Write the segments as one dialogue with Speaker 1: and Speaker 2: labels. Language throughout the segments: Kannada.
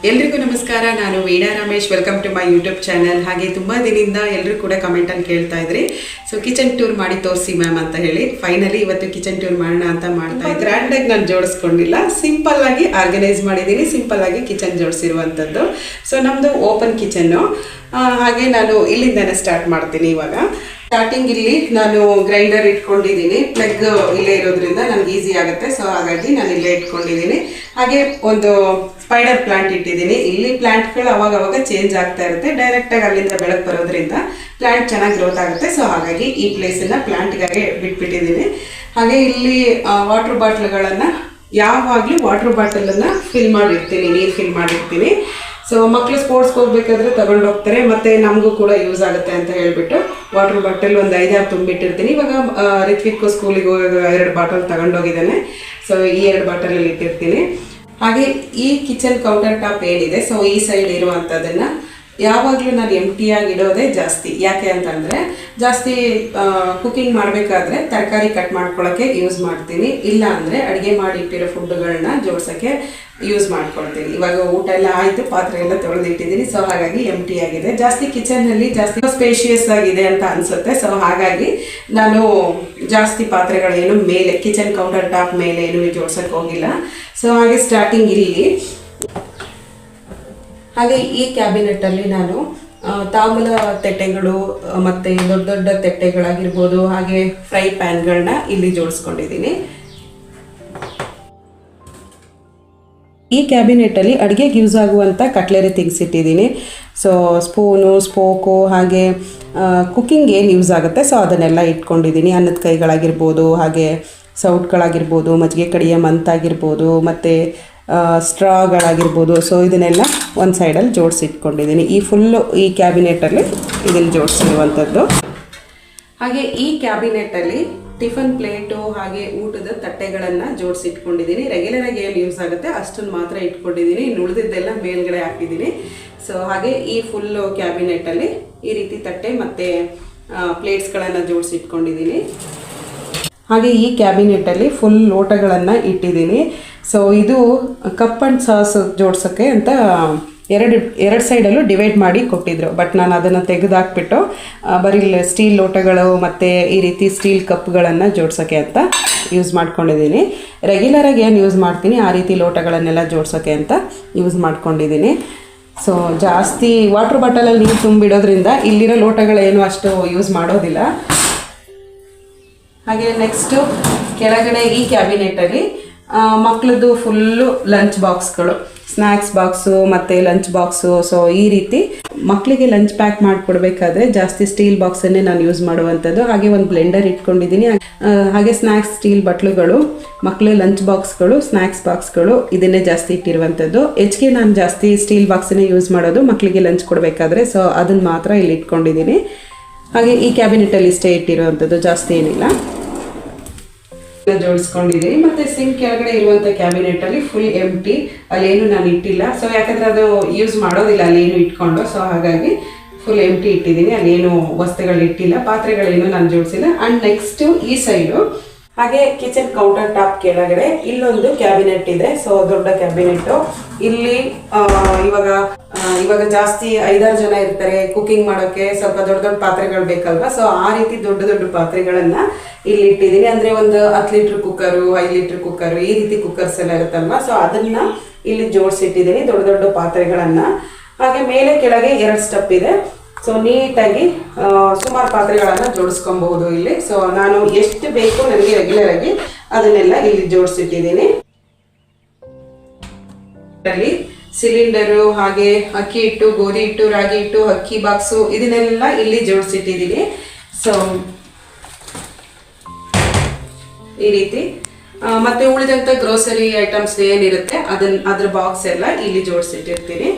Speaker 1: ಎಲ್ರಿಗೂ ನಮಸ್ಕಾರ. ನಾನು Veena Ramesh. Welcome to my YouTube channel. ಹಾಗೆ ತುಂಬ ದಿನದಿಂದ ಎಲ್ಲರೂ ಕೂಡ ಕಮೆಂಟಲ್ಲಿ ಕೇಳ್ತಾ ಇದ್ರಿ, ಸೊ ಕಿಚನ್ ಟೂರ್ ಮಾಡಿ ತೋರಿಸಿ ಮ್ಯಾಮ್ ಅಂತ ಹೇಳಿ. ಫೈನಲಿ ಇವತ್ತು ಕಿಚನ್ ಟೂರ್ ಮಾಡೋಣ ಅಂತ ಮಾಡ್ತಾ ಇದ್ದೆ. ಗ್ರ್ಯಾಂಡಾಗಿ ನಾನು ಜೋಡಿಸ್ಕೊಂಡಿಲ್ಲ, ಸಿಂಪಲ್ ಆಗಿ ಆರ್ಗನೈಸ್ ಮಾಡಿದ್ದೀನಿ, ಸಿಂಪಲ್ ಆಗಿ ಕಿಚನ್ ಜೋಡಿಸಿರುವಂಥದ್ದು. ಸೊ ನಮ್ಮದು ಓಪನ್ ಕಿಚನ್ನು. ಹಾಗೆ ನಾನು ಇಲ್ಲಿಂದನೇ ಸ್ಟಾರ್ಟ್ ಮಾಡ್ತೀನಿ. ಇವಾಗ ಸ್ಟಾರ್ಟಿಂಗ್ ಇಲ್ಲಿ ನಾನು ಗ್ರೈಂಡರ್ ಇಟ್ಕೊಂಡಿದ್ದೀನಿ. ಪ್ಲಗ್ ಇಲ್ಲೇ ಇರೋದ್ರಿಂದ ನನಗೆ ಈಸಿ ಆಗುತ್ತೆ, ಸೊ ಹಾಗಾಗಿ ನಾನು ಇಲ್ಲೇ ಇಟ್ಕೊಂಡಿದ್ದೀನಿ. ಹಾಗೆ ಒಂದು ಸ್ಪೈಡರ್ ಪ್ಲಾಂಟ್ ಇಟ್ಟಿದ್ದೀನಿ. ಇಲ್ಲಿ ಪ್ಲಾಂಟ್ಗಳು ಅವಾಗ ಚೇಂಜ್ ಆಗ್ತಾ ಇರುತ್ತೆ. ಡೈರೆಕ್ಟಾಗಿ ಅಲ್ಲಿಂದ ಬೆಳಕು ಬರೋದ್ರಿಂದ ಪ್ಲಾಂಟ್ ಚೆನ್ನಾಗಿ ಗ್ರೋತ್ ಆಗುತ್ತೆ. ಸೊ ಹಾಗಾಗಿ ಈ ಪ್ಲೇಸನ್ನು ಪ್ಲಾಂಟ್ಗಾಗೆ ಬಿಟ್ಬಿಟ್ಟಿದ್ದೀನಿ. ಹಾಗೆ ಇಲ್ಲಿ ವಾಟರ್ ಬಾಟ್ಲ್ಗಳನ್ನು ಯಾವಾಗಲೂ ವಾಟರ್ ಬಾಟಲನ್ನು ಫಿಲ್ ಮಾಡಿರ್ತೀನಿ, ನೀರು ಫಿಲ್ ಮಾಡಿರ್ತೀನಿ. ಸೊ ಮಕ್ಕಳು ಸ್ಪೋರ್ಟ್ಸ್ಗೆ ಹೋಗ್ಬೇಕಾದ್ರೆ ತಗೊಂಡು ಹೋಗ್ತಾರೆ, ಮತ್ತು ನಮಗೂ ಕೂಡ ಯೂಸ್ ಆಗುತ್ತೆ ಅಂತ ಹೇಳ್ಬಿಟ್ಟು ವಾಟರ್ ಬಾಟಲ್ ಒಂದು 5-6 ತುಂಬಿಟ್ಟಿರ್ತೀನಿ. ಇವಾಗ ರಿತ್ವಿಕ್ಕು ಸ್ಕೂಲಿಗೆ ಹೋಗುವಾಗ 2 ಬಾಟಲ್ ತಗೊಂಡೋಗಿದ್ದಾನೆ. ಸೊ ಈ 2 ಬಾಟಲಲ್ಲಿ ಇಟ್ಟಿರ್ತೀನಿ. ಹಾಗೆ ಈ ಕಿಚನ್ ಕೌಂಟರ್ ಟಾಪ್ ಏನಿದೆ, ಸೊ ಈ ಸೈಡ್ ಇರುವಂಥದ್ದನ್ನು ಯಾವಾಗಲೂ ನಾನು ಎಂಟಿಯಾಗಿ ಇಡೋದೇ ಜಾಸ್ತಿ. ಯಾಕೆ ಅಂತಂದರೆ ಜಾಸ್ತಿ ಕುಕ್ಕಿಂಗ್ ಮಾಡಬೇಕಾದ್ರೆ ತರಕಾರಿ ಕಟ್ ಮಾಡ್ಕೊಳ್ಳೋಕ್ಕೆ ಯೂಸ್ ಮಾಡ್ತೀನಿ, ಇಲ್ಲ ಅಂದರೆ ಅಡುಗೆ ಮಾಡಿಟ್ಟಿರೋ ಫುಡ್ಗಳನ್ನ ಜೋಡ್ಸೋಕ್ಕೆ ಯೂಸ್ ಮಾಡ್ಕೊಳ್ತೀನಿ. ಇವಾಗ ಊಟ ಎಲ್ಲ ಆಯಿತು, ಪಾತ್ರೆ ಎಲ್ಲ ತೊಳೆದಿಟ್ಟಿದ್ದೀನಿ. ಸೊ ಹಾಗಾಗಿ ಎಂಟಿ ಆಗಿದೆ. ಜಾಸ್ತಿ ಕಿಚನ್ನಲ್ಲಿ ಜಾಸ್ತಿ ಸ್ಪೇಷಿಯಸ್ ಆಗಿದೆ ಅಂತ ಅನಿಸುತ್ತೆ. ಸೊ ಹಾಗಾಗಿ ನಾನು ಜಾಸ್ತಿ ಪಾತ್ರೆಗಳೇನು ಮೇಲೆ ಕಿಚನ್ ಕೌಂಟರ್ ಟಾಪ್ ಮೇಲೆ ಏನು ಜೋಡ್ಸೋಕ್ಕೆ ಹೋಗಿಲ್ಲ. ಸೊ ಹಾಗೆ ಸ್ಟಾರ್ಟಿಂಗ್ ಇಲ್ಲಿ ಹಾಗೆ ಈ ಕ್ಯಾಬಿನೆಟಲ್ಲಿ ನಾನು ತಾಮ್ರ ತಟ್ಟೆಗಳು ಮತ್ತು ದೊಡ್ಡ ದೊಡ್ಡ ತಟ್ಟೆಗಳಾಗಿರ್ಬೋದು, ಹಾಗೆ ಫ್ರೈ ಪ್ಯಾನ್ಗಳನ್ನ ಇಲ್ಲಿ ಜೋಡಿಸ್ಕೊಂಡಿದ್ದೀನಿ. ಈ ಕ್ಯಾಬಿನೆಟಲ್ಲಿ ಅಡುಗೆಗೆ ಯೂಸ್ ಆಗುವಂಥ ಕಟ್ಲೆರಿ ಥಿಂಗ್ಸ್ ಇಟ್ಟಿದ್ದೀನಿ. ಸೊ ಸ್ಪೂನು, ಸ್ಪೋಕು, ಹಾಗೆ ಕುಕ್ಕಿಂಗ್ ಏನು ಯೂಸ್ ಆಗುತ್ತೆ ಸೊ ಅದನ್ನೆಲ್ಲ ಇಟ್ಕೊಂಡಿದ್ದೀನಿ. ಅನ್ನದ ಕೈಗಳಾಗಿರ್ಬೋದು, ಹಾಗೆ ಸೌಟ್ಗಳಾಗಿರ್ಬೋದು, ಮಜ್ಜಿಗೆ ಕಡಿಯ ಮಂತಾಗಿರ್ಬೋದು, ಮತ್ತು ಸ್ಟ್ರಾಗಳಾಗಿರ್ಬೋದು. ಸೊ ಇದನ್ನೆಲ್ಲ ಒಂದು ಸೈಡಲ್ಲಿ ಜೋಡಿಸಿಟ್ಕೊಂಡಿದ್ದೀನಿ. ಈ ಫುಲ್ಲು ಈ ಕ್ಯಾಬಿನೆಟಲ್ಲಿ ಇದನ್ನು ಜೋಡಿಸಿರುವಂಥದ್ದು. ಹಾಗೆ ಈ ಕ್ಯಾಬಿನೆಟಲ್ಲಿ ಟಿಫನ್ ಪ್ಲೇಟು ಹಾಗೆ ಊಟದ ತಟ್ಟೆಗಳನ್ನು ಜೋಡಿಸಿಟ್ಕೊಂಡಿದ್ದೀನಿ. ರೆಗ್ಯುಲರಾಗಿ ಏನು ಯೂಸ್ ಆಗುತ್ತೆ ಅಷ್ಟನ್ನು ಮಾತ್ರ ಇಟ್ಕೊಂಡಿದ್ದೀನಿ, ಇನ್ನು ಉಳಿದಿದ್ದೆಲ್ಲ ಮೇಲ್ಗಡೆ ಹಾಕಿದ್ದೀನಿ. ಸೊ ಹಾಗೆ ಈ ಫುಲ್ಲು ಕ್ಯಾಬಿನೆಟಲ್ಲಿ ಈ ರೀತಿ ತಟ್ಟೆ ಮತ್ತು ಪ್ಲೇಟ್ಸ್ಗಳನ್ನು ಜೋಡಿಸಿಟ್ಕೊಂಡಿದ್ದೀನಿ. ಹಾಗೆ ಈ ಕ್ಯಾಬಿನೆಟಲ್ಲಿ ಫುಲ್ ಲೋಟಗಳನ್ನು ಇಟ್ಟಿದ್ದೀನಿ. ಸೊ ಇದು ಕಪ್ ಆ್ಯಂಡ್ ಸಾಸ್ ಜೋಡ್ಸೋಕ್ಕೆ ಅಂತ ಎರಡು ಸೈಡಲ್ಲೂ ಡಿವೈಡ್ ಮಾಡಿ ಕೊಟ್ಟಿದ್ರು. ಬಟ್ ನಾನು ಅದನ್ನು ತೆಗೆದುಹಾಕ್ಬಿಟ್ಟು ಬರೀ ಸ್ಟೀಲ್ ಲೋಟಗಳು ಮತ್ತು ಈ ರೀತಿ ಸ್ಟೀಲ್ ಕಪ್ಗಳನ್ನು ಜೋಡ್ಸೋಕ್ಕೆ ಅಂತ ಯೂಸ್ ಮಾಡ್ಕೊಂಡಿದ್ದೀನಿ. ರೆಗ್ಯುಲರಾಗಿ ಏನು ಯೂಸ್ ಮಾಡ್ತೀನಿ ಆ ರೀತಿ ಲೋಟಗಳನ್ನೆಲ್ಲ ಜೋಡ್ಸೋಕ್ಕೆ ಅಂತ ಯೂಸ್ ಮಾಡ್ಕೊಂಡಿದ್ದೀನಿ. ಸೊ ಜಾಸ್ತಿ ವಾಟರ್ ಬಾಟಲಲ್ಲಿ ನೀರು ತುಂಬಿಡೋದ್ರಿಂದ ಇಲ್ಲಿರೋ ಲೋಟಗಳೇನು ಅಷ್ಟು ಯೂಸ್ ಮಾಡೋದಿಲ್ಲ. ಹಾಗೆ ನೆಕ್ಸ್ಟು ಕೆಳಗಡೆ ಈ ಕ್ಯಾಬಿನೆಟಲ್ಲಿ ಮಕ್ಕಳದ್ದು ಫುಲ್ಲು ಲಂಚ್ ಬಾಕ್ಸ್ಗಳು, ಸ್ನ್ಯಾಕ್ಸ್ ಬಾಕ್ಸು ಮತ್ತು ಲಂಚ್ ಬಾಕ್ಸು. ಸೊ ಈ ರೀತಿ ಮಕ್ಕಳಿಗೆ ಲಂಚ್ ಪ್ಯಾಕ್ ಮಾಡಿಕೊಡ್ಬೇಕಾದ್ರೆ ಜಾಸ್ತಿ ಸ್ಟೀಲ್ ಬಾಕ್ಸನ್ನೇ ನಾನು ಯೂಸ್ ಮಾಡುವಂಥದ್ದು. ಹಾಗೆ ಒಂದು ಬ್ಲೆಂಡರ್ ಇಟ್ಕೊಂಡಿದ್ದೀನಿ. ಹಾಗೆ ಸ್ನ್ಯಾಕ್ಸ್ ಸ್ಟೀಲ್ ಬಟ್ಲುಗಳು, ಮಕ್ಕಳ ಲಂಚ್ ಬಾಕ್ಸ್ಗಳು, ಸ್ನ್ಯಾಕ್ಸ್ ಬಾಕ್ಸ್ಗಳು ಇದನ್ನೇ ಜಾಸ್ತಿ ಇಟ್ಟಿರುವಂಥದ್ದು. ಹೆಚ್ಚಿಗೆ ನಾನು ಜಾಸ್ತಿ ಸ್ಟೀಲ್ ಬಾಕ್ಸನ್ನೇ ಯೂಸ್ ಮಾಡೋದು ಮಕ್ಕಳಿಗೆ ಲಂಚ್ ಕೊಡಬೇಕಾದ್ರೆ. ಸೊ ಅದನ್ನು ಮಾತ್ರ ಇಲ್ಲಿ ಇಟ್ಕೊಂಡಿದ್ದೀನಿ. ಹಾಗೆ ಈ ಕ್ಯಾಬಿನೆಟಲ್ಲಿ ಇಷ್ಟೇ ಇಟ್ಟಿರುವಂಥದ್ದು, ಜಾಸ್ತಿ ಏನಿಲ್ಲ, ಜೋಡಿಸ್ಕೊಂಡಿದ್ದೀನಿ. ಮತ್ತು ಸಿಂಕ್ ಕೆಳಗಡೆ ಇರುವಂಥ ಕ್ಯಾಬಿನೆಟಲ್ಲಿ ಫುಲ್ ಎಂಟಿ, ಅಲ್ಲೇನು ನಾನು ಇಟ್ಟಿಲ್ಲ. ಸೊ ಯಾಕಂದರೆ ಅದು ಯೂಸ್ ಮಾಡೋದಿಲ್ಲ ಅಲ್ಲೇನು ಇಟ್ಕೊಂಡು. ಸೊ ಹಾಗಾಗಿ ಫುಲ್ ಎಂಟಿ ಇಟ್ಟಿದ್ದೀನಿ, ಅಲ್ಲೇನು ವಸ್ತುಗಳು ಇಟ್ಟಿಲ್ಲ, ಪಾತ್ರೆಗಳೇನು ನಾನು ಜೋಡಿಸಿಲ್ಲ. ಆ್ಯಂಡ್ ನೆಕ್ಸ್ಟು ಈ ಸೈಡು ಹಾಗೆ ಕಿಚನ್ ಕೌಂಟರ್ ಟಾಪ್ ಕೆಳಗಡೆ ಇಲ್ಲೊಂದು ಕ್ಯಾಬಿನೆಟ್ ಇದೆ. ಸೊ ದೊಡ್ಡ ಕ್ಯಾಬಿನೆಟ್ಟು. ಇಲ್ಲಿ ಇವಾಗ ಜಾಸ್ತಿ 5-6 ಜನ ಇರ್ತಾರೆ, ಕುಕ್ಕಿಂಗ್ ಮಾಡೋಕ್ಕೆ ಸ್ವಲ್ಪ ದೊಡ್ಡ ದೊಡ್ಡ ಪಾತ್ರೆಗಳು ಬೇಕಲ್ವಾ. ಸೊ ಆ ರೀತಿ ದೊಡ್ಡ ದೊಡ್ಡ ಪಾತ್ರೆಗಳನ್ನು ಇಲ್ಲಿ ಇಟ್ಟಿದ್ದೀನಿ. ಅಂದರೆ ಒಂದು 10 ಲೀಟ್ರ್ ಕುಕ್ಕರು, 5 ಲೀಟ್ರ್ ಕುಕ್ಕರು, ಈ ರೀತಿ ಕುಕ್ಕರ್ಸ್ ಎಲ್ಲ ಇರುತ್ತಲ್ವ. ಸೊ ಅದನ್ನು ಇಲ್ಲಿ ಜೋಡಿಸಿಟ್ಟಿದ್ದೀನಿ, ದೊಡ್ಡ ದೊಡ್ಡ ಪಾತ್ರೆಗಳನ್ನು. ಹಾಗೆ ಮೇಲೆ ಕೆಳಗೆ 2 ಸ್ಟೆಪ್ ಇದೆ. ಸೊ ನೀಟಾಗಿ ಸುಮಾರು ಪಾತ್ರೆಗಳನ್ನು ಜೋಡಿಸ್ಕೊಬಹುದು ಇಲ್ಲಿ. ಸೊ ನಾನು ಎಷ್ಟು ಬೇಕು ನನಗೆ ರೆಗ್ಯುಲರಾಗಿ ಅದನ್ನೆಲ್ಲ ಇಲ್ಲಿ ಜೋಡಿಸಿಟ್ಟಿದ್ದೀನಿ. ಅಲ್ಲಿ ಸಿಲಿಂಡರು, ಹಾಗೆ ಅಕ್ಕಿ ಹಿಟ್ಟು, ಗೋಧಿ ಹಿಟ್ಟು, ರಾಗಿ ಹಿಟ್ಟು, ಅಕ್ಕಿ ಬಾಕ್ಸು ಇದನ್ನೆಲ್ಲ ಇಲ್ಲಿ ಜೋಡಿಸಿಟ್ಟಿದ್ದೀನಿ. ಸೊ ಈ ರೀತಿ ಮತ್ತೆ ಉಳಿದಂಥ ಗ್ರೋಸರಿ ಐಟಮ್ಸ್ ಏನಿರುತ್ತೆ ಅದ್ರ ಬಾಕ್ಸ್ ಎಲ್ಲ ಇಲ್ಲಿ ಜೋಡಿಸಿಟ್ಟಿರ್ತೀನಿ.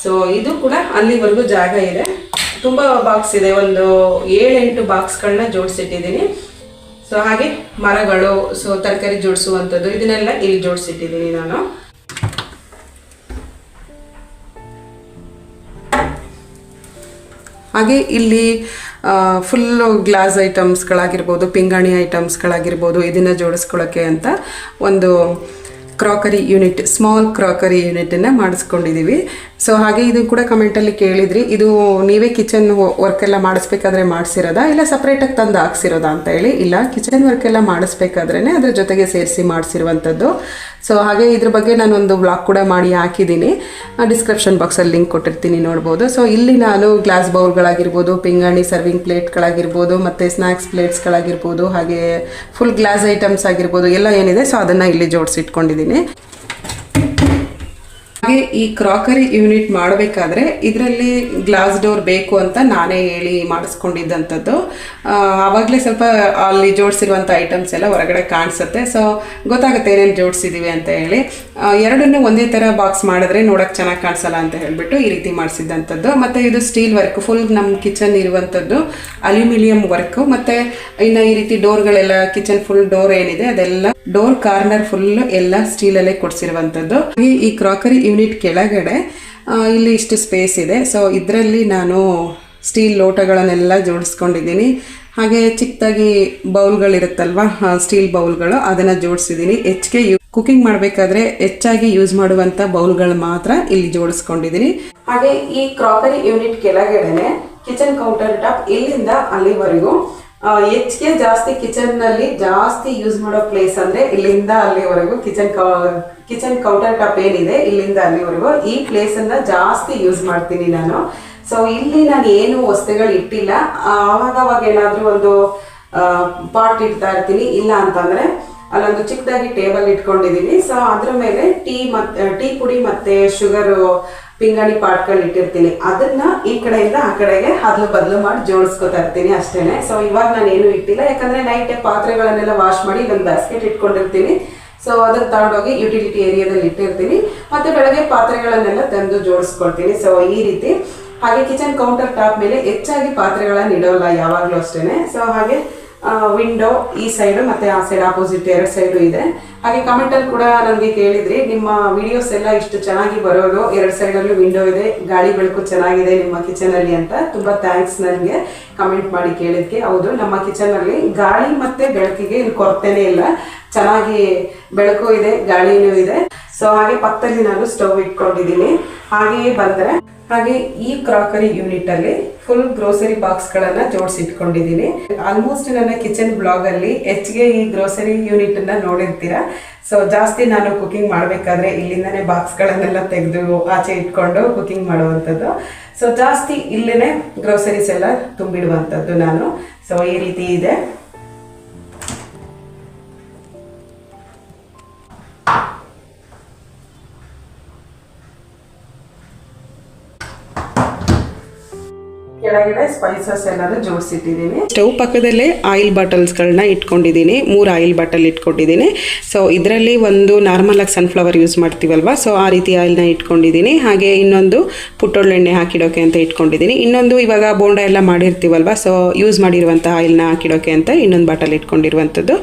Speaker 1: ಸೊ ಇದು ಕೂಡ ಅಲ್ಲಿವರೆಗೂ ಜಾಗ ಇದೆ, ತುಂಬ ಬಾಕ್ಸ್ ಇದೆ, ಒಂದು 7-8 ಬಾಕ್ಸ್ಗಳನ್ನ ಜೋಡಿಸಿಟ್ಟಿದ್ದೀನಿ. ಸೊ ಹಾಗೆ ಮರಗಳು, ಸೊ ತರಕಾರಿ ಜೋಡಿಸುವಂಥದ್ದು ಇದನ್ನೆಲ್ಲ ಇಲ್ಲಿ ಜೋಡಿಸಿಟ್ಟಿದ್ದೀನಿ ನಾನು. ಹಾಗೆ ಇಲ್ಲಿ ಫುಲ್ಲು ಗ್ಲಾಸ್ ಐಟಮ್ಸ್ಗಳಾಗಿರ್ಬೋದು, ಪಿಂಗಾಣಿ ಐಟಮ್ಸ್ಗಳಾಗಿರ್ಬೋದು ಇದನ್ನು ಜೋಡಿಸ್ಕೊಳ್ಳೋಕ್ಕೆ ಅಂತ ಒಂದು ಕ್ರಾಕರಿ ಯೂನಿಟ್, ಸ್ಮಾಲ್ ಕ್ರಾಕರಿ ಯೂನಿಟನ್ನು ಮಾಡಿಸ್ಕೊಂಡಿದ್ದೀವಿ. ಸೊ ಹಾಗೆ ಇದು ಕೂಡ ಕಮೆಂಟಲ್ಲಿ ಕೇಳಿದ್ರಿ, ಇದು ನೀವೇ ಕಿಚನ್ ವರ್ಕ್ ಎಲ್ಲ ಮಾಡಿಸ್ಬೇಕಾದ್ರೆ ಮಾಡಿಸಿರೋದಾ ಇಲ್ಲ ಸಪ್ರೇಟಾಗಿ ತಂದು ಹಾಕ್ಸಿರೋದಾ ಅಂತ ಹೇಳಿ. ಇಲ್ಲ, ಕಿಚನ್ ವರ್ಕ್ ಎಲ್ಲ ಮಾಡಿಸ್ಬೇಕಾದ್ರೇ ಅದ್ರ ಜೊತೆಗೆ ಸೇರಿಸಿ ಮಾಡಿಸಿರುವಂಥದ್ದು. ಸೊ ಹಾಗೆ ಇದ್ರ ಬಗ್ಗೆ ನಾನೊಂದು ಬ್ಲಾಗ್ ಕೂಡ ಮಾಡಿ ಹಾಕಿದ್ದೀನಿ, ಡಿಸ್ಕ್ರಿಪ್ಷನ್ ಬಾಕ್ಸಲ್ಲಿ ಲಿಂಕ್ ಕೊಟ್ಟಿರ್ತೀನಿ, ನೋಡ್ಬೋದು. ಸೊ ಇಲ್ಲಿ ನಾನು ಗ್ಲಾಸ್ ಬೌಲ್ಗಳಾಗಿರ್ಬೋದು, ಪಿಂಗಾಣಿ ಸರ್ವಿಂಗ್ ಪ್ಲೇಟ್ಗಳಾಗಿರ್ಬೋದು, ಮತ್ತು ಸ್ನ್ಯಾಕ್ಸ್ ಪ್ಲೇಟ್ಸ್ಗಳಾಗಿರ್ಬೋದು, ಹಾಗೆ ಫುಲ್ ಗ್ಲಾಸ್ ಐಟಮ್ಸ್ ಆಗಿರ್ಬೋದು, ಎಲ್ಲ ಏನಿದೆ ಸೊ ಅದನ್ನು ಇಲ್ಲಿ ಜೋಡಿಸಿಟ್ಕೊಂಡಿದ್ದೀನಿ. ಹಾಗೆ ಈ ಕ್ರಾಕರಿ ಯೂನಿಟ್ ಮಾಡಬೇಕಾದ್ರೆ ಇದರಲ್ಲಿ ಗ್ಲಾಸ್ ಡೋರ್ ಬೇಕು ಅಂತ ನಾನೇ ಹೇಳಿ ಮಾಡಿಸ್ಕೊಂಡಿದ್ದಂಥದ್ದು. ಆವಾಗಲೇ ಸ್ವಲ್ಪ ಅಲ್ಲಿ ಜೋಡಿಸಿರುವಂಥ ಐಟಮ್ಸ್ ಎಲ್ಲ ಹೊರಗಡೆ ಕಾಣಿಸುತ್ತೆ, ಸೊ ಗೊತ್ತಾಗುತ್ತೆ ಏನೇನು ಜೋಡಿಸಿದ್ದೀವಿ ಅಂತ ಹೇಳಿ. ಎರಡನ್ನೂ ಒಂದೇ ಥರ ಬಾಕ್ಸ್ ಮಾಡಿದ್ರೆ ನೋಡೋಕೆ ಚೆನ್ನಾಗಿ ಕಾಣಿಸಲ್ಲ ಅಂತ ಹೇಳಿಬಿಟ್ಟು ಈ ರೀತಿ ಮಾಡಿಸಿದ್ದಂಥದ್ದು. ಮತ್ತು ಇದು ಸ್ಟೀಲ್ ವರ್ಕ್, ಫುಲ್ ನಮ್ಮ ಕಿಚನ್ ಇರುವಂಥದ್ದು ಅಲ್ಯೂಮಿನಿಯಂ ವರ್ಕು. ಮತ್ತು ಇನ್ನು ಈ ರೀತಿ ಡೋರ್ಗಳೆಲ್ಲ, ಕಿಚನ್ ಫುಲ್ ಡೋರ್ ಏನಿದೆ ಅದೆಲ್ಲ ಡೋರ್ ಕಾರ್ನರ್ ಫುಲ್ ಎಲ್ಲ ಸ್ಟೀಲಲ್ಲೇ ಕೊಡಿಸಿರುವಂಥದ್ದು. ಈ ಕ್ರಾಕರಿ ಯೂನಿಟ್ ಕೆಳಗಡೆ ಇಲ್ಲಿ ಇಷ್ಟು ಸ್ಪೇಸ್ ಇದೆ. ಸೊ ಇದರಲ್ಲಿ ನಾನು ಸ್ಟೀಲ್ ಲೋಟಗಳನ್ನೆಲ್ಲ ಜೋಡಿಸ್ಕೊಂಡಿದ್ದೀನಿ. ಹಾಗೆ ಚಿಕ್ಕದಾಗಿ ಬೌಲ್ಗಳಿರುತ್ತಲ್ವ, ಸ್ಟೀಲ್ ಬೌಲ್ಗಳು, ಅದನ್ನು ಜೋಡಿಸಿದ್ದೀನಿ. ಹೆಚ್ಚಿಗೆ ಕುಕಿಂಗ್ ಮಾಡಬೇಕಾದ್ರೆ ಹೆಚ್ಚಾಗಿ ಯೂಸ್ ಮಾಡುವಂಥ ಬೌಲ್ಗಳು ಮಾತ್ರ ಇಲ್ಲಿ ಜೋಡಿಸ್ಕೊಂಡಿದ್ದೀನಿ. ಹಾಗೆ ಈ ಕ್ರಾಕರಿ ಯೂನಿಟ್ ಕೆಳಗಡೆನೆ ಕಿಚನ್ ಕೌಂಟರ್ ಟಾಪ್ ಇಲ್ಲಿಂದ ಅಲ್ಲಿವರೆಗೂ ಹೆಚ್ಚಿಗೆ ಜಾಸ್ತಿ ಕಿಚನ್ನಲ್ಲಿ ಜಾಸ್ತಿ ಯೂಸ್ ಮಾಡೋ ಪ್ಲೇಸ್ ಅಂದರೆ ಇಲ್ಲಿಂದ ಅಲ್ಲಿವರೆಗೂ ಕಿಚನ್ ಕೌಂಟರ್ ಟಾಪ್ ಏನಿದೆ ಇಲ್ಲಿಂದ ಅಲ್ಲಿವರೆಗೂ ಈ ಪ್ಲೇಸನ್ನು ಜಾಸ್ತಿ ಯೂಸ್ ಮಾಡ್ತೀನಿ ನಾನು. ಸೊ ಇಲ್ಲಿ ನಾನು ಏನು ವಸ್ತುಗಳು ಇಟ್ಟಿಲ್ಲ, ಆವಾಗವಾಗ ಏನಾದರೂ ಒಂದು ಪಾಟ್ ಇಡ್ತಾ ಇರ್ತೀನಿ. ಇಲ್ಲ ಅಂತಂದರೆ ಅಲ್ಲೊಂದು ಚಿಕ್ಕದಾಗಿ ಟೇಬಲ್ ಇಟ್ಕೊಂಡಿದ್ದೀನಿ. ಸೊ ಅದ್ರ ಮೇಲೆ ಟೀ ಪುಡಿ ಮತ್ತು ಶುಗರು ಪಿಂಗಾಣಿ ಪಾಟ್ಗಳು ಇಟ್ಟಿರ್ತೀನಿ. ಅದನ್ನ ಈ ಕಡೆಯಿಂದ ಆ ಕಡೆಗೆ ಹದ್ಲು ಬದಲು ಮಾಡಿ ಜೋಡಿಸ್ಕೊತಾ ಇರ್ತೀನಿ ಅಷ್ಟೇನೆ. ಸೊ ಇವಾಗ ನಾನು ಏನು ಇಟ್ಟಿಲ್ಲ, ಯಾಕಂದ್ರೆ ನೈಟ್ ಪಾತ್ರೆಗಳನ್ನೆಲ್ಲ ವಾಶ್ ಮಾಡಿ ಒಂದು ಬಾಸ್ಕೆಟ್ ಇಟ್ಕೊಂಡಿರ್ತೀನಿ. ಸೊ ಅದನ್ನ ತಗೊಂಡೋಗಿ ಯುಟಿಲಿಟಿ ಏರಿಯಾದಲ್ಲಿ ಇಟ್ಟಿರ್ತೀನಿ. ಮತ್ತೆ ಬೆಳಗ್ಗೆ ಪಾತ್ರೆಗಳನ್ನೆಲ್ಲ ತಂದು ಜೋಡಿಸ್ಕೊಳ್ತೀನಿ. ಸೊ ಈ ರೀತಿ. ಹಾಗೆ ಕಿಚನ್ ಕೌಂಟರ್ ಟಾಪ್ ಮೇಲೆ ಹೆಚ್ಚಾಗಿ ಪಾತ್ರೆಗಳನ್ನ ಇಡೋಲ್ಲ ಯಾವಾಗಲೂ ಅಷ್ಟೇನೆ. ಸೊ ಹಾಗೆ ವಿಂಡೋ ಈ ಸೈಡು ಮತ್ತು ಆ ಸೈಡ್ ಆಪೋಸಿಟ್ ಎರಡು ಸೈಡು ಇದೆ. ಹಾಗೆ ಕಮೆಂಟಲ್ಲಿ ಕೂಡ ನನಗೆ ಕೇಳಿದ್ರಿ, ನಿಮ್ಮ ವಿಡಿಯೋಸ್ ಎಲ್ಲ ಇಷ್ಟು ಚೆನ್ನಾಗಿ ಬರೋದು, ಎರಡು ಸೈಡಲ್ಲೂ ವಿಂಡೋ ಇದೆ, ಗಾಳಿ ಬೆಳಕು ಚೆನ್ನಾಗಿದೆ ನಿಮ್ಮ ಕಿಚನಲ್ಲಿ ಅಂತ. ತುಂಬ ಥ್ಯಾಂಕ್ಸ್ ನನಗೆ ಕಮೆಂಟ್ ಮಾಡಿ ಕೇಳಿದ್ಕೆ. ಹೌದು, ನಮ್ಮ ಕಿಚನಲ್ಲಿ ಗಾಳಿ ಮತ್ತು ಬೆಳಕಿಗೆ ಇಲ್ಲಿ ಕೊರತೆನೇ ಇಲ್ಲ, ಚೆನ್ನಾಗಿ ಬೆಳಕು ಇದೆ, ಗಾಳಿನೂ ಇದೆ. ಸೊ ಹಾಗೆ ಪಕ್ಕದಲ್ಲಿ ನಾನು ಸ್ಟವ್ ಇಟ್ಕೊಂಡಿದ್ದೀನಿ. ಹಾಗೆಯೇ ಬಂದರೆ ಹಾಗೆ ಈ ಕ್ರಾಕರಿ ಯೂನಿಟ್ ಅಲ್ಲಿ ಫುಲ್ ಗ್ರೋಸರಿ ಬಾಕ್ಸ್ಗಳನ್ನು ಜೋಡಿಸಿಟ್ಕೊಂಡಿದ್ದೀನಿ. ಆಲ್ಮೋಸ್ಟ್ ನನ್ನ ಕಿಚನ್ ಬ್ಲಾಗಲ್ಲಿ ಹೆಚ್ಚಿಗೆ ಈ ಗ್ರೋಸರಿ ಯೂನಿಟನ್ನು ನೋಡಿರ್ತೀರಾ. ಸೊ ಜಾಸ್ತಿ ನಾನು ಕುಕಿಂಗ್ ಮಾಡಬೇಕಾದ್ರೆ ಇಲ್ಲಿಂದನೇ ಬಾಕ್ಸ್ಗಳನ್ನೆಲ್ಲ ತೆಗೆದು ಆಚೆ ಇಟ್ಕೊಂಡು ಕುಕಿಂಗ್ ಮಾಡುವಂಥದ್ದು. ಸೊ ಜಾಸ್ತಿ ಇಲ್ಲೇ ಗ್ರೋಸರೀಸ್ ಎಲ್ಲ ತುಂಬಿಡುವಂಥದ್ದು ನಾನು. ಸೊ ಈ ರೀತಿ ಇದೆ. ಕೆಳಗಡೆ ಸ್ಪೈಸಸ್ ಎಲ್ಲಾನು ಜೋಡಿಸಿಟ್ಟಿದ್ದೀನಿ. ಸ್ಟವ್ ಪಕ್ಕದಲ್ಲೇ ಆಯಿಲ್ ಬಾಟಲ್ಸ್ಗಳನ್ನ ಇಟ್ಕೊಂಡಿದ್ದೀನಿ. 3 ಆಯಿಲ್ ಬಾಟಲ್ ಇಟ್ಕೊಂಡಿದ್ದೀನಿ. ಸೊ ಇದರಲ್ಲಿ ಒಂದು ನಾರ್ಮಲ್ ಆಗಿ ಸನ್ಫ್ಲವರ್ ಯೂಸ್ ಮಾಡ್ತೀವಲ್ವಾ, ಸೊ ಆ ರೀತಿ ಆಯಿಲ್ನ ಇಟ್ಕೊಂಡಿದ್ದೀನಿ. ಹಾಗೆ ಇನ್ನೊಂದು ಪುಟ್ಟೊಳ್ಳೆಣ್ಣೆ ಹಾಕಿಡೋಕೆ ಅಂತ ಇಟ್ಕೊಂಡಿದ್ದೀನಿ. ಇನ್ನೊಂದು ಇವಾಗ ಬೋಂಡ ಎಲ್ಲ ಮಾಡಿರ್ತೀವಲ್ವಾ, ಸೊ ಯೂಸ್ ಮಾಡಿರುವಂಥ ಆಯಿಲ್ನ ಹಾಕಿಡೋಕೆ ಅಂತ ಇನ್ನೊಂದು ಬಾಟಲ್ ಇಟ್ಕೊಂಡಿರುವಂಥದ್ದು.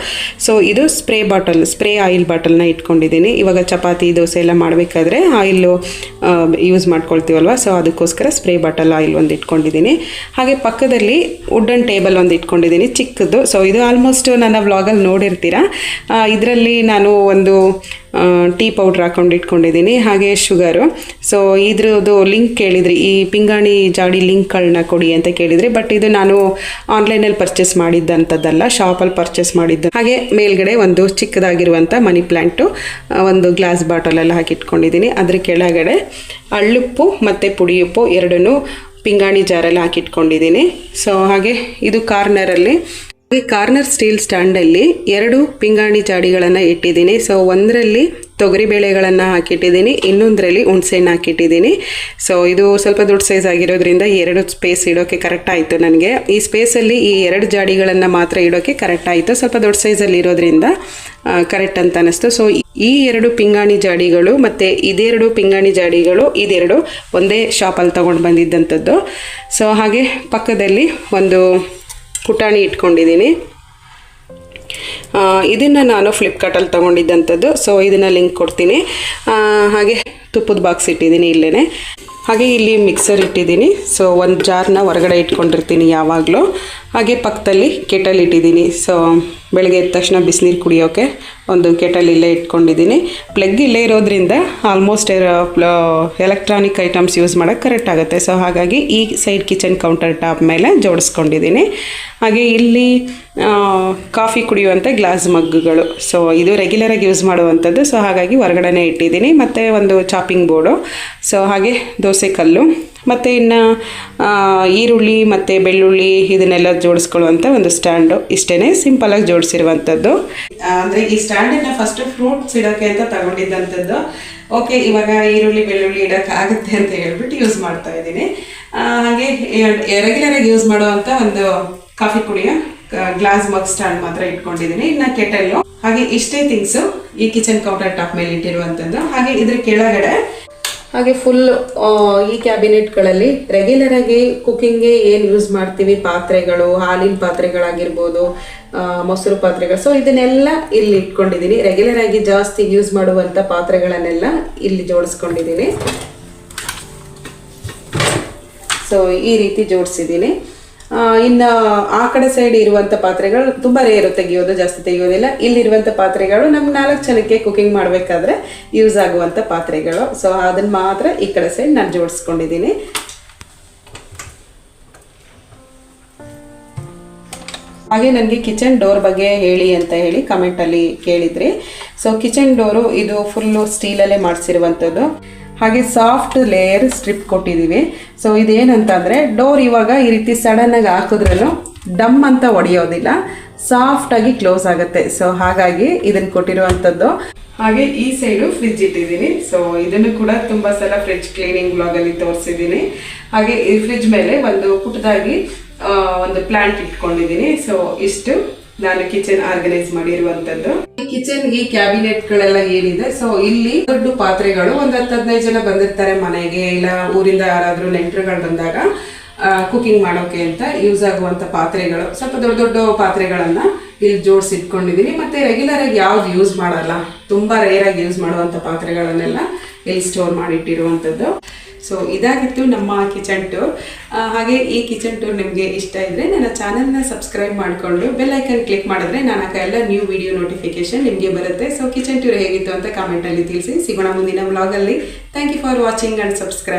Speaker 1: ಸೊ ಇದು ಸ್ಪ್ರೇ ಆಯಿಲ್ ಬಾಟಲ್ನ ಇಟ್ಕೊಂಡಿದ್ದೀನಿ. ಇವಾಗ ಚಪಾತಿ ದೋಸೆ ಎಲ್ಲ ಮಾಡಬೇಕಾದ್ರೆ ಆಯಿಲು ಯೂಸ್ ಮಾಡ್ಕೊಳ್ತೀವಲ್ವಾ, ಸೊ ಅದಕ್ಕೋಸ್ಕರ ಸ್ಪ್ರೇ ಬಾಟಲ್ ಆಯಿಲ್ ಒಂದು ಇಟ್ಕೊಂಡಿದ್ದೀನಿ. ಹಾಗೆ ಪಕ್ಕದಲ್ಲಿ ವುಡನ್ ಟೇಬಲ್ ಒಂದು ಇಟ್ಕೊಂಡಿದ್ದೀನಿ, ಚಿಕ್ಕದು. ಸೊ ಇದು ಆಲ್ಮೋಸ್ಟ್ ನನ್ನ ವ್ಲಾಗಲ್ಲಿ ನೋಡಿರ್ತೀರಾ. ಇದರಲ್ಲಿ ನಾನು ಒಂದು ಟೀ ಪೌಡ್ರ್ ಹಾಕೊಂಡು ಇಟ್ಕೊಂಡಿದ್ದೀನಿ, ಹಾಗೆ ಶುಗರು. ಸೊ ಇದ್ರದ್ದು ಲಿಂಕ್ ಕೇಳಿದ್ರಿ, ಈ ಪಿಂಗಾಣಿ ಜಾಡಿ ಲಿಂಕ್ಗಳನ್ನ ಕೊಡಿ ಅಂತ ಕೇಳಿದ್ರಿ. ಬಟ್ ಇದು ನಾನು ಆನ್ಲೈನಲ್ಲಿ ಪರ್ಚೇಸ್ ಮಾಡಿದ್ದಂಥದ್ದಲ್ಲ, ಶಾಪಲ್ಲಿ ಪರ್ಚೇಸ್ ಮಾಡಿದ್ದು. ಹಾಗೆ ಮೇಲ್ಗಡೆ ಒಂದು ಚಿಕ್ಕದಾಗಿರುವಂಥ ಮನಿ ಪ್ಲ್ಯಾಂಟು ಒಂದು ಗ್ಲಾಸ್ ಬಾಟಲೆಲ್ಲ ಹಾಕಿಟ್ಕೊಂಡಿದ್ದೀನಿ. ಅದ್ರ ಕೆಳಗಡೆ ಹಳ್ಳುಪ್ಪು ಮತ್ತು ಪುಡಿಯುಪ್ಪು ಎರಡನ್ನೂ ಪಿಂಗಾಣಿ ಜಾರಲ್ಲಿ ಹಾಕಿಟ್ಕೊಂಡಿದ್ದೀನಿ. ಸೊ ಹಾಗೆ ಇದು ಕಾರ್ನರಲ್ಲಿ ಕಾರ್ನರ್ ಸ್ಟೀಲ್ ಸ್ಟ್ಯಾಂಡಲ್ಲಿ 2 ಪಿಂಗಾಣಿ ಜಾಡಿಗಳನ್ನು ಇಟ್ಟಿದ್ದೀನಿ. ಸೊ ಒಂದರಲ್ಲಿ ತೊಗರಿಬೇಳೆಗಳನ್ನು ಹಾಕಿಟ್ಟಿದ್ದೀನಿ, ಇನ್ನೊಂದರಲ್ಲಿ ಹುಣಸೆಹಣ್ಣು ಹಾಕಿಟ್ಟಿದ್ದೀನಿ. ಸೊ ಇದು ಸ್ವಲ್ಪ ದೊಡ್ಡ ಸೈಜ್ ಆಗಿರೋದ್ರಿಂದ 2 ಸ್ಪೇಸ್ ಇಡೋಕ್ಕೆ ಕರೆಕ್ಟ್ ಆಯಿತು ನನಗೆ. ಈ ಸ್ಪೇಸಲ್ಲಿ ಈ 2 ಜಾಡಿಗಳನ್ನು ಮಾತ್ರ ಇಡೋಕ್ಕೆ ಕರೆಕ್ಟ್ ಆಯಿತು, ಸ್ವಲ್ಪ ದೊಡ್ಡ ಸೈಜಲ್ಲಿ ಇರೋದ್ರಿಂದ ಕರೆಕ್ಟ್ ಅಂತ ಅನ್ನಿಸ್ತು. ಸೊ ಈ 2 ಪಿಂಗಾಣಿ ಜಾಡಿಗಳು ಮತ್ತು ಇದೆರಡು ಪಿಂಗಾಣಿ ಜಾಡಿಗಳು ಇದೆರಡು ಒಂದೇ ಶಾಪಲ್ಲಿ ತೊಗೊಂಡು ಬಂದಿದ್ದಂಥದ್ದು. ಸೊ ಹಾಗೆ ಪಕ್ಕದಲ್ಲಿ ಒಂದು ಪುಟಾಣಿ ಇಟ್ಕೊಂಡಿದ್ದೀನಿ. ಇದನ್ನು ನಾನು ಫ್ಲಿಪ್ಕಾರ್ಟಲ್ಲಿ ತೊಗೊಂಡಿದ್ದಂಥದ್ದು. ಸೊ ಇದನ್ನು ಲಿಂಕ್ ಕೊಡ್ತೀನಿ. ಹಾಗೆ ತುಪ್ಪದ ಬಾಕ್ಸ್ ಇಟ್ಟಿದ್ದೀನಿ ಇಲ್ಲೇ. ಹಾಗೆ ಇಲ್ಲಿ ಮಿಕ್ಸರ್ ಇಟ್ಟಿದ್ದೀನಿ. ಸೊ ಒಂದು ಜಾರ್ನ ಹೊರಗಡೆ ಇಟ್ಕೊಂಡಿರ್ತೀನಿ ಯಾವಾಗಲೂ. ಹಾಗೆ ಪಕ್ಕದಲ್ಲಿ ಕೆಟಲ್ ಇಟ್ಟಿದ್ದೀನಿ. ಸೊ ಬೆಳಗ್ಗೆ ಎದ್ದ ತಕ್ಷಣ ಬಿಸಿನೀರು ಕುಡಿಯೋಕ್ಕೆ ಒಂದು ಕೆಟಲ್ ಇಲ್ಲೇ ಇಟ್ಕೊಂಡಿದ್ದೀನಿ. ಪ್ಲಗ್ ಇಲ್ಲೇ ಇರೋದ್ರಿಂದ ಆಲ್ಮೋಸ್ಟ್ ಎಲೆಕ್ಟ್ರಾನಿಕ್ ಐಟಮ್ಸ್ ಯೂಸ್ ಮಾಡೋಕ್ಕೆ ಕರೆಕ್ಟ್ ಆಗುತ್ತೆ. ಸೊ ಹಾಗಾಗಿ ಈ ಸೈಡ್ ಕಿಚನ್ ಕೌಂಟರ್ ಟಾಪ್ ಮೇಲೆ ಜೋಡಿಸ್ಕೊಂಡಿದ್ದೀನಿ. ಹಾಗೆ ಇಲ್ಲಿ ಕಾಫಿ ಕುಡಿಯುವಂಥ ಗ್ಲಾಸ್ ಮಗ್ಗುಗಳು. ಸೊ ಇದು ರೆಗ್ಯುಲರಾಗಿ ಯೂಸ್ ಮಾಡುವಂಥದ್ದು. ಸೊ ಹಾಗಾಗಿ ಹೊರಗಡೆನೇ ಇಟ್ಟಿದ್ದೀನಿ. ಮತ್ತು ಒಂದು ಚಾಪಿಂಗ್ ಬೋರ್ಡು, ಸೊ ಹಾಗೆ ದೋಸೆ ಕಲ್ಲು, ಮತ್ತು ಇನ್ನು ಈರುಳ್ಳಿ ಮತ್ತು ಬೆಳ್ಳುಳ್ಳಿ ಇದನ್ನೆಲ್ಲ ಜೋಡಿಸ್ಕೊಳ್ಳುವಂಥ ಒಂದು ಸ್ಟ್ಯಾಂಡು. ಇಷ್ಟೇ ಸಿಂಪಲಾಗಿ ಜೋಡಿಸಿರುವಂಥದ್ದು. ಅಂದರೆ ಈ ಸ್ಟ್ಯಾಂಡನ್ನು ಫಸ್ಟು ಫ್ರೂಟ್ಸ್ ಇಡೋಕ್ಕೆ ಅಂತ ತಗೊಂಡಿದ್ದಂಥದ್ದು. ಓಕೆ, ಇವಾಗ ಈರುಳ್ಳಿ ಬೆಳ್ಳುಳ್ಳಿ ಇಡೋಕ್ಕಾಗುತ್ತೆ ಅಂತ ಹೇಳ್ಬಿಟ್ಟು ಯೂಸ್ ಮಾಡ್ತಾ ಇದ್ದೀನಿ. ಹಾಗೆ ರೆಗ್ಯುಲರಾಗಿ ಯೂಸ್ ಮಾಡುವಂಥ ಒಂದು ಕಾಫಿ ಕುಡಿಯೋ ಗ್ಲಾಸ್ ಮಗ್ ಸ್ಟ್ಯಾಂಡ್ ಮಾತ್ರ ಇಟ್ಕೊಂಡಿದ್ದೀನಿ. ಇನ್ನು ಕೆಟಲ್ಲು, ಹಾಗೆ ಇಷ್ಟೇ ಥಿಂಗ್ಸು ಈ ಕಿಚನ್ ಕೌಂಟರ್ ಟಾಪ್ ಮೇಲೆ ಇಟ್ಟಿರುವಂಥದ್ದು. ಹಾಗೆ ಇದ್ರ ಕೆಳಗಡೆ ಹಾಗೆ ಫುಲ್ ಈ ಕ್ಯಾಬಿನೆಟ್ಗಳಲ್ಲಿ ರೆಗ್ಯುಲರಾಗಿ ಕುಕ್ಕಿಂಗ್ಗೆ ಏನು ಯೂಸ್ ಮಾಡ್ತೀವಿ, ಪಾತ್ರೆಗಳು, ಹಾಲಿನ ಪಾತ್ರೆಗಳಾಗಿರ್ಬೋದು, ಮೊಸರು ಪಾತ್ರೆಗಳು, ಸೊ ಇದನ್ನೆಲ್ಲ ಇಲ್ಲಿ ಇಟ್ಕೊಂಡಿದ್ದೀನಿ. ರೆಗ್ಯುಲರಾಗಿ ಜಾಸ್ತಿ ಯೂಸ್ ಮಾಡುವಂಥ ಪಾತ್ರೆಗಳನ್ನೆಲ್ಲ ಇಲ್ಲಿ ಜೋಡಿಸ್ಕೊಂಡಿದ್ದೀನಿ. ಸೊ ಈ ರೀತಿ ಜೋಡಿಸಿದ್ದೀನಿ. ಇನ್ನು ಆ ಕಡೆ ಸೈಡ್ ಇರುವಂಥ ಪಾತ್ರೆಗಳು ತುಂಬ ರೇರು ತೆಗೆಯೋದು, ಜಾಸ್ತಿ ತೆಗೆಯೋದಿಲ್ಲ. ಇಲ್ಲಿರುವಂಥ ಪಾತ್ರೆಗಳು ನಮ್ಮ 4 ಜನಕ್ಕೆ ಕುಕಿಂಗ್ ಮಾಡಬೇಕಾದ್ರೆ ಯೂಸ್ ಆಗುವಂಥ ಪಾತ್ರೆಗಳು. ಸೊ ಅದನ್ನು ಮಾತ್ರ ಈ ಕಡೆ ಸೈಡ್ ನಾನು ಜೋಡಿಸ್ಕೊಂಡಿದ್ದೀನಿ. ಹಾಗೆ ನನಗೆ ಕಿಚನ್ ಡೋರ್ ಬಗ್ಗೆ ಹೇಳಿ ಅಂತ ಹೇಳಿ ಕಮೆಂಟಲ್ಲಿ ಕೇಳಿದ್ರಿ. ಸೊ ಕಿಚನ್ ಡೋರು ಇದು ಫುಲ್ಲು ಸ್ಟೀಲಲ್ಲೇ ಮಾಡಿಸಿರುವಂಥದ್ದು. ಹಾಗೆ ಸಾಫ್ಟ್ ಲೇಯರ್ ಸ್ಟ್ರಿಪ್ ಕೊಟ್ಟಿದ್ದೀವಿ. ಸೊ ಇದೇನಂತಂದರೆ ಡೋರ್ ಇವಾಗ ಈ ರೀತಿ ಸಡನ್ನಾಗಿ ಹಾಕಿದ್ರೂ ಡಮ್ ಅಂತ ಒಡೆಯೋದಿಲ್ಲ, ಸಾಫ್ಟಾಗಿ ಕ್ಲೋಸ್ ಆಗುತ್ತೆ. ಸೊ ಹಾಗಾಗಿ ಇದನ್ನು ಕೊಟ್ಟಿರುವಂಥದ್ದು. ಹಾಗೆ ಈ ಸೈಡು ಫ್ರಿಡ್ಜ್ ಇಟ್ಟಿದ್ದೀನಿ. ಸೊ ಇದನ್ನು ಕೂಡ ತುಂಬ ಸಲ ಫ್ರಿಡ್ಜ್ ಕ್ಲೀನಿಂಗ್ ಬ್ಲಾಗಲ್ಲಿ ತೋರಿಸಿದ್ದೀನಿ. ಹಾಗೆ ಈ ಫ್ರಿಡ್ಜ್ ಮೇಲೆ ಒಂದು ಪುಟ್ಟದಾಗಿ ಒಂದು ಪ್ಲಾಂಟ್ ಇಟ್ಕೊಂಡಿದ್ದೀನಿ. ಸೊ ಇಷ್ಟು ನಾನು ಕಿಚನ್ ಆರ್ಗನೈಸ್ ಮಾಡಿರುವಂಥದ್ದು. ಕಿಚನ್ ಈ ಕ್ಯಾಬಿನೆಟ್ಗಳೆಲ್ಲ ಏನಿದೆ, ಸೊ ಇಲ್ಲಿ ದೊಡ್ಡ ಪಾತ್ರೆಗಳು, ಒಂದು 10-15 ಜನ ಬಂದಿರ್ತಾರೆ ಮನೆಗೆ, ಇಲ್ಲ ಊರಿಂದ ಯಾರಾದರೂ ನೆಂಟರುಗಳು ಬಂದಾಗ ಕುಕಿಂಗ್ ಮಾಡೋಕೆ ಅಂತ ಯೂಸ್ ಆಗುವಂಥ ಪಾತ್ರೆಗಳು, ಸ್ವಲ್ಪ ದೊಡ್ಡ ದೊಡ್ಡ ಪಾತ್ರೆಗಳನ್ನು ಇಲ್ಲಿ ಜೋಡಿಸಿಟ್ಕೊಂಡಿದ್ದೀನಿ. ಮತ್ತು ರೆಗ್ಯುಲರಾಗಿ ಯಾವ್ದು ಯೂಸ್ ಮಾಡಲ್ಲ, ತುಂಬ ರೇರಾಗಿ ಯೂಸ್ ಮಾಡುವಂಥ ಪಾತ್ರೆಗಳನ್ನೆಲ್ಲ ಇಲ್ಲಿ ಸ್ಟೋರ್ ಮಾಡಿಟ್ಟಿರುವಂಥದ್ದು. ಸೊ ಇದಾಗಿತ್ತು ನಮ್ಮ ಕಿಚನ್ ಟೂರ್. ಹಾಗೆ ಈ ಕಿಚನ್ ಟೂರ್ ನಿಮಗೆ ಇಷ್ಟ ಇದ್ದರೆ ನನ್ನ ಚಾನಲ್ನ ಸಬ್ಸ್ಕ್ರೈಬ್ ಮಾಡಿಕೊಂಡು ಬೆಲ್ ಐಕನ್ ಕ್ಲಿಕ್ ಮಾಡಿದ್ರೆ ನಾನು ಎಲ್ಲ ನ್ಯೂ ವಿಡಿಯೋ ನೋಟಿಫಿಕೇಶನ್ ನಿಮಗೆ ಬರುತ್ತೆ. ಸೊ ಕಿಚನ್ ಟೂರ್ ಹೇಗಿತ್ತು ಅಂತ ಕಾಮೆಂಟಲ್ಲಿ ತಿಳಿಸಿ. ಸಿಗೋಣ ಮುಂದಿನ ವ್ಲಾಗಲ್ಲಿ. Thank you for watching and subscribe.